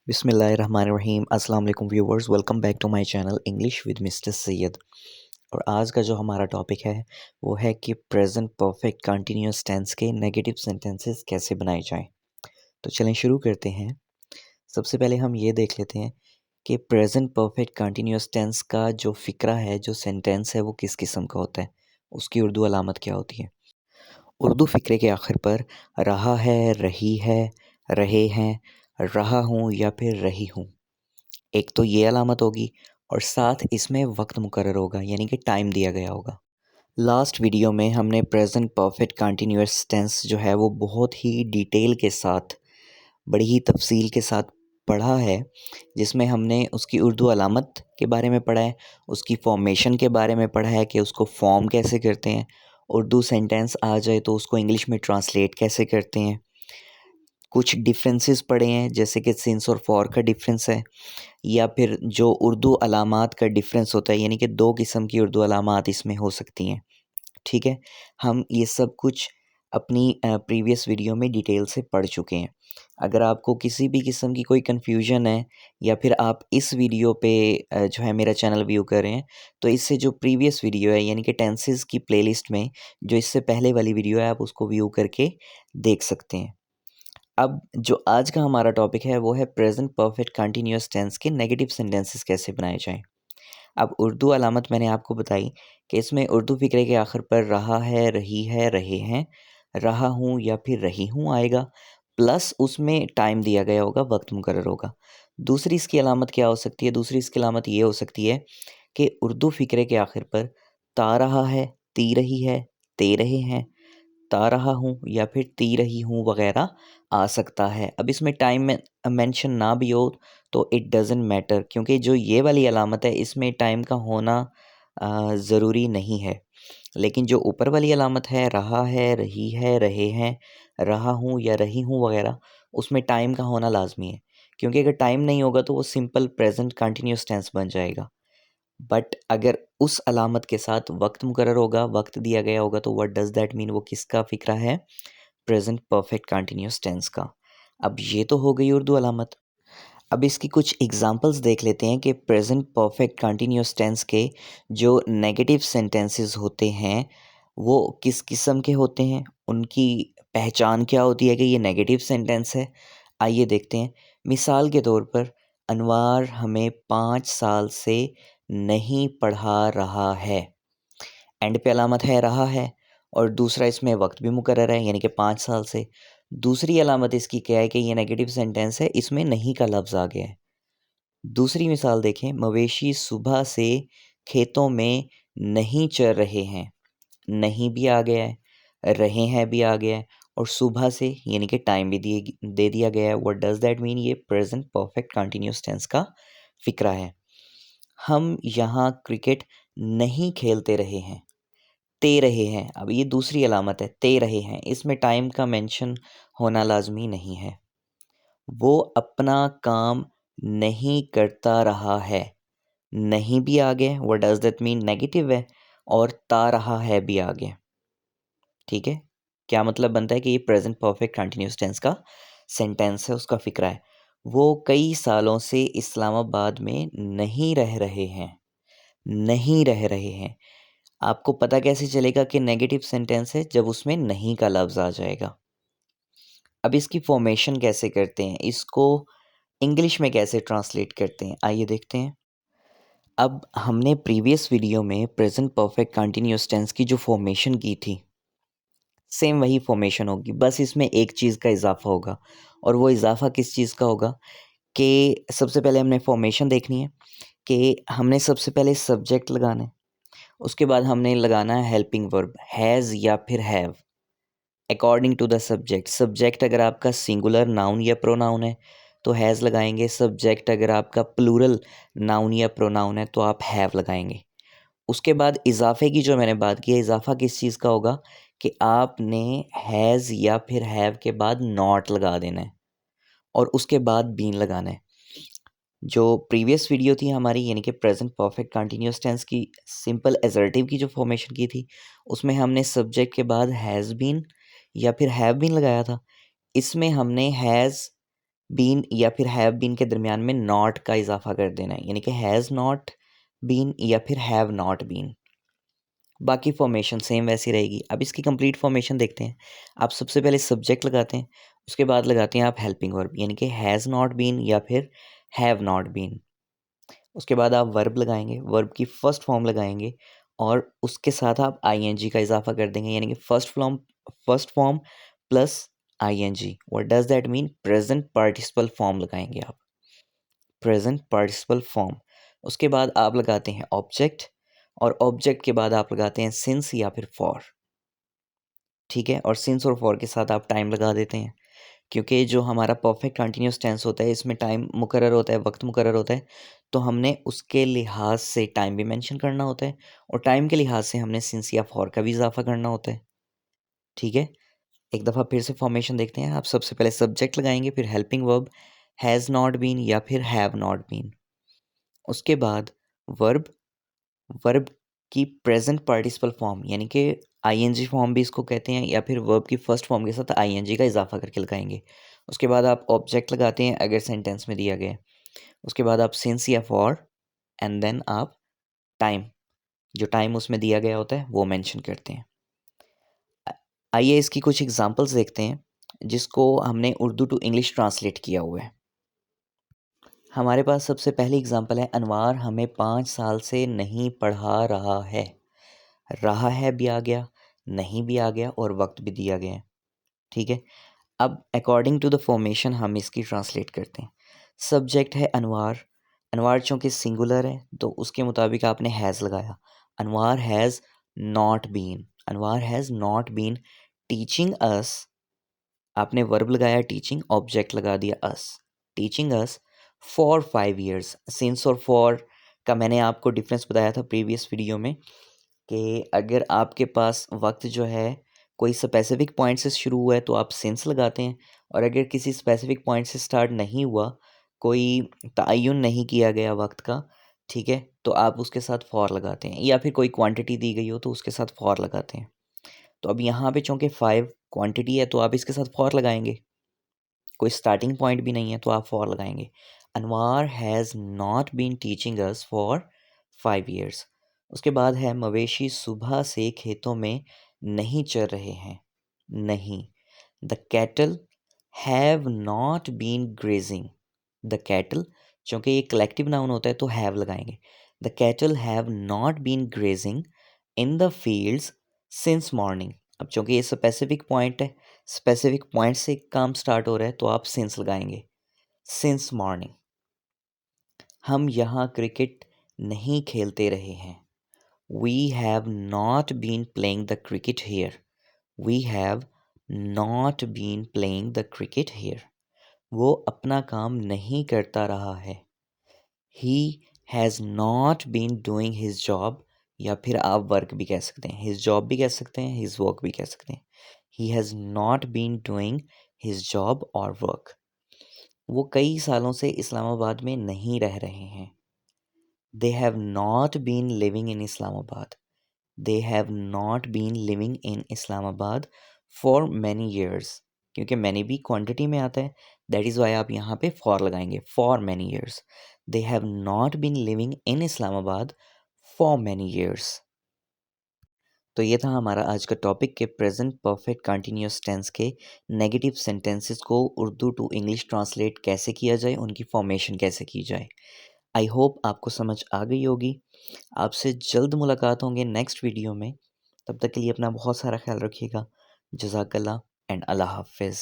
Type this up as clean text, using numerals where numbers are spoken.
बिस्मिल्लाहिर्रहमानिर्रहीम अस्सलाम वालेकुम viewers, welcome back to my channel English with Mister Syed. और आज का जो हमारा टॉपिक है वो है कि प्रेजेंट परफेक्ट कंटिन्यूअस टेंस के नेगेटिव सेंटेंसेस कैसे बनाए जाएं। तो चलें शुरू करते हैं। सबसे पहले हम ये देख लेते हैं कि प्रेजेंट परफेक्ट कंटिन्यूअस टेंस का जो फ़िक्रा है, जो सेंटेंस है, वो किस किस्म का होता है, उसकी उर्दू अलामत क्या होती है। उर्दू फ़िक्रे के आखिर पर रहा है, रही है, रहे हैं, रहा हूँ या फिर रही हूँ, एक तो ये अलामत होगी और साथ इसमें वक्त मुकर्रर होगा, यानी कि टाइम दिया गया होगा। लास्ट वीडियो में हमने प्रेजेंट परफेक्ट कंटिन्यूअस टेंस जो है वो बहुत ही डिटेल के साथ, बड़ी ही तफसील के साथ पढ़ा है, जिसमें हमने उसकी उर्दू अलामत के बारे में पढ़ा है, उसकी फॉर्मेशन के बारे में पढ़ा है कि उसको फॉर्म कैसे करते हैं, उर्दू सेंटेंस आ जाए तो उसको इंग्लिश में ट्रांसलेट कैसे करते हैं। कुछ डिफरेंसेस पढ़े हैं, जैसे कि सिंस और फॉर का डिफरेंस है, या फिर जो उर्दू अलामात का डिफरेंस होता है, यानी कि 2 किस्म की उर्दू अलामात इसमें हो सकती हैं। ठीक है? हम ये सब कुछ अपनी प्रीवियस वीडियो में डिटेल से पढ़ चुके हैं। अगर आपको किसी भी किस्म की कोई कन्फ्यूजन है, या फिर आप इस वीडियो पे जो है मेरा चैनल व्यू कर रहे हैं, तो इससे जो प्रीवियस वीडियो है, यानी कि टेंसेस की प्लेलिस्ट में जो इससे पहले वाली वीडियो है, आप उसको व्यू करके देख सकते हैं। अब जो आज का हमारा टॉपिक है वो है प्रेजेंट परफेक्ट कंटिन्यूअस टेंस के नेगेटिव सेंटेंसेस कैसे बनाए जाएं। अब उर्दू अलामत मैंने आपको बताई कि इसमें उर्दू फ़िक्रे के आखिर पर रहा है, रही है, रहे हैं, रहा हूँ या फिर रही हूँ आएगा, प्लस उसमें टाइम दिया गया होगा, वक्त मुकर्रर होगा। दूसरी इसकी अलामत क्या हो सकती है? दूसरी इसकी अलामत ये हो सकती है कि उर्दू फ़िक्रे के आखिर पर ता रहा है, ती रही है, ते रहे हैं, ता रहा हूँ या फिर ती रही हूँ वगैरह आ सकता है। अब इसमें टाइम में मेंशन ना भी हो तो इट डज़न्ट मैटर, क्योंकि जो ये वाली अलामत है इसमें टाइम का होना ज़रूरी नहीं है। लेकिन जो ऊपर वाली अलामत है, रहा है, रही है, रहे हैं, रहा हूँ या रही हूँ वगैरह, उसमें टाइम का होना लाज़मी है। क्योंकि अगर टाइम नहीं होगा तो वो सिंपल प्रेज़ेंट कंटीन्यूअस टेंस बन जाएगा। बट अगर उस अलामत के साथ वक्त मुकर्रर होगा, वक्त दिया गया होगा, तो व्हाट डज़ दैट मीन, वो किसका फ़िक्रा है? प्रेज़ेंट परफेक्ट कंटीन्यूअस टेंस का। अब ये तो हो गई उर्दू अलामत। अब इसकी कुछ एग्ज़ाम्पल्स देख लेते हैं कि प्रेज़ेंट परफेक्ट कंटीन्यूअस टेंस के जो नेगेटिव सेंटेंसेस होते हैं, वो किस किस्म के होते हैं, उनकी पहचान क्या होती है कि ये नेगेटिव सेंटेंस है। आइए देखते हैं। मिसाल के तौर पर, अनवार हमें 5 साल से नहीं पढ़ा रहा है। एंड पे अलामत है रहा है, और दूसरा इसमें वक्त भी मुकर्रर है, यानी कि 5 साल से। दूसरी अलामत इसकी क्या है कि ये नेगेटिव सेंटेंस है, इसमें नहीं का लफ्ज़ आ गया है। दूसरी मिसाल देखें, मवेशी सुबह से खेतों में नहीं चर रहे हैं। नहीं भी आ गया है, रहे हैं भी आ गया है, और सुबह से यानी कि टाइम भी दे दिया गया है। What does that mean? ये प्रेज़ेंट परफेक्ट कंटीन्यूअस टेंस का फ़िक्रा है। हम यहाँ क्रिकेट नहीं खेलते रहे हैं। ते रहे हैं, अब ये दूसरी अलामत है, ते रहे हैं, इसमें टाइम का मेंशन होना लाज़मी नहीं है। वो अपना काम नहीं करता रहा है। नहीं भी आ गया, what does that mean? Negative है, और ता रहा है भी आ गया। ठीक है? क्या मतलब बनता है कि ये प्रेज़ेंट परफेक्ट कंटीन्यूअस टेंस का सेंटेंस है, उसका फ़िक्रा है। वो कई सालों से इस्लामाबाद में नहीं रह रहे हैं। नहीं रह रहे हैं। आपको पता कैसे चलेगा कि नेगेटिव सेंटेंस है? जब उसमें नहीं का लफ्ज़ आ जाएगा। अब इसकी फॉर्मेशन कैसे करते हैं? इसको इंग्लिश में कैसे ट्रांसलेट करते हैं? आइए देखते हैं। अब हमने प्रीवियस वीडियो में प्रेज़ेंट परफेक्ट कंटीन्यूअस टेंस की जो फॉर्मेशन की थी, सेम वही फॉर्मेशन होगी, बस इसमें एक चीज़ का इज़ाफ़ा होगा, और वो इज़ाफ़ा किस चीज़ का होगा कि सबसे पहले हमने फॉर्मेशन देखनी है कि हमने सबसे पहले सब्जेक्ट लगाना है, उसके बाद हमने लगाना है हेल्पिंग वर्ब, हैज़ या फिर have, according to the subject. Subject अगर आपका सिंगुलर नाउन या प्रोनाउन है तो हैज़ लगाएंगे। सब्जेक्ट अगर आपका प्लूरल नाउन या प्रोनाउन है तो आप हैव लगाएंगे। उसके बाद इज़ाफ़े की जो मैंने बात की है, इज़ाफ़ा किस चीज़ का होगा कि आपने हैज़ या फिर हैव के बाद नॉट लगा देना है, और उसके बाद बीन लगाना है। जो प्रीवियस वीडियो थी हमारी, यानी कि प्रेजेंट परफेक्ट कंटिन्यूअस टेंस की सिंपल एजर्टिव की जो फॉर्मेशन की थी, उसमें हमने सब्जेक्ट के बाद हैज़ बीन या फिर हैव बीन लगाया था। इसमें हमने हैज़ बीन या फिर हैव बीन के दरमियान में नॉट का इजाफा कर देना है, यानी कि हैज़ नॉट बीन या फिर हैव नॉट बीन। बाकी फॉर्मेशन सेम वैसी रहेगी। अब इसकी कंप्लीट फॉर्मेशन देखते हैं। आप सबसे पहले सब्जेक्ट लगाते हैं, उसके बाद लगाते हैं आप हेल्पिंग वर्ब, यानी कि हैज़ नॉट बीन या फिर हैव नॉट बीन। उसके बाद आप वर्ब लगाएंगे, वर्ब की फर्स्ट फॉर्म लगाएंगे और उसके साथ आप आईएनजी का इजाफा कर देंगे, यानी कि first form plus ING. What does that mean? Present participle form लगाएंगे आप, प्रेजेंट पार्टिसिपल फॉर्म। उसके बाद आप लगाते हैं ऑब्जेक्ट, और ऑब्जेक्ट के बाद आप लगाते हैं सिंस या फिर फॉर। ठीक है, और सिंस और फॉर के साथ आप टाइम लगा देते हैं, क्योंकि जो हमारा परफेक्ट कंटिन्यूस टेंस होता है इसमें टाइम मुकर्रर होता है, वक्त मुकर्रर होता है, तो हमने उसके लिहाज से टाइम भी मेंशन करना होता है, और टाइम के लिहाज से हमने सिंस या फॉर का भी इजाफा करना होता है। ठीक है, एक दफ़ा फिर से फॉर्मेशन देखते हैं। आप सबसे पहले सब्जेक्ट लगाएंगे, फिर helping verb has not been या फिर हैव नॉट बीन। उसके बाद वर्ब, वर्ब की प्रेजेंट पार्टिसिपल फॉर्म, यानी कि आईएनजी फॉर्म भी इसको कहते हैं, या फिर वर्ब की फर्स्ट फॉर्म के साथ आईएनजी का इजाफा करके लगाएंगे। उसके बाद आप ऑब्जेक्ट लगाते हैं अगर सेंटेंस में दिया गया है। उसके बाद आप सिंस या फॉर, एंड देन आप टाइम, जो टाइम उसमें दिया गया होता है वो मेंशन करते हैं। आइए इसकी कुछ एग्जांपल्स देखते हैं जिसको हमने उर्दू टू इंग्लिश ट्रांसलेट किया हुआ है। हमारे पास सबसे पहली एग्जांपल है, अनवार हमें 5 साल से नहीं पढ़ा रहा है भी आ गया, नहीं भी आ गया, और वक्त भी दिया गया है। ठीक है, अब अकॉर्डिंग टू द फॉर्मेशन हम इसकी ट्रांसलेट करते हैं। सब्जेक्ट है अनवार, अनवार चूँकि सिंगुलर है तो उसके मुताबिक आपने हैज़ लगाया। Anwar has not been, Anwar has not been teaching us, आपने वर्ब लगाया टीचिंग, ऑब्जेक्ट लगा दिया us, teaching us for 5 years. Since और फॉर का मैंने आपको डिफरेंस बताया था प्रीवियस वीडियो में, कि अगर आपके पास वक्त जो है कोई स्पेसिफिक पॉइंट से शुरू हुआ है तो आप सिंस लगाते हैं, और अगर किसी स्पेसिफिक पॉइंट से स्टार्ट नहीं हुआ, कोई तयन नहीं किया गया वक्त का, ठीक है, तो आप उसके साथ फॉर लगाते हैं, या फिर कोई क्वांटिटी दी गई हो तो उसके साथ फॉर लगाते हैं। तो अब यहाँ पे चूँकि 5 क्वांटिटी है तो आप इसके साथ फॉर लगाएंगे, कोई स्टार्टिंग पॉइंट भी नहीं है तो आप फॉर लगाएंगे। Anwar has not been teaching us for 5 years. उसके बाद है, मवेशी सुबह से खेतों में नहीं चर रहे हैं, नहीं। The cattle have not been grazing, the cattle, चूँकि ये कलेक्टिव नाउन होता है तो हैव लगाएंगे। The cattle have not been grazing in the fields since morning. अब चूँकि ये स्पेसिफिक पॉइंट है, स्पेसिफिक पॉइंट से काम स्टार्ट हो रहा है तो आप सिंस लगाएंगे, सिंस मॉर्निंग। हम यहाँ क्रिकेट नहीं खेलते रहे हैं, we have not been playing the cricket here, we have not been playing the cricket here. वो अपना काम नहीं करता रहा है, he has not been doing his job, या फिर आप वर्क भी कह सकते हैं, हिज जॉब भी कह सकते हैं, हिज वर्क भी कह सकते हैं। He has not been doing his job और वर्क। वो कई सालों से इस्लामाबाद में नहीं रह रहे हैं, they have not been living in Islamabad, they have not been living in Islamabad for many years. क्योंकि मैनी भी क्वांटिटी में आता है, दैट इज़ वाई आप यहाँ पे फॉर लगाएंगे, for many years. They have not been living in Islamabad for many years. तो ये था हमारा आज का टॉपिक के प्रेजेंट परफेक्ट कंटिन्यूस टेंस के नेगेटिव सेंटेंसेस को उर्दू टू इंग्लिश ट्रांसलेट कैसे किया जाए, उनकी फॉर्मेशन कैसे की जाए। आई होप आपको समझ आ गई होगी। आपसे जल्द मुलाकात होंगे नेक्स्ट वीडियो में। तब तक के लिए अपना बहुत सारा ख्याल रखिएगा। जज़ाकल्लाह एंड अल्लाह हाफ़िज़।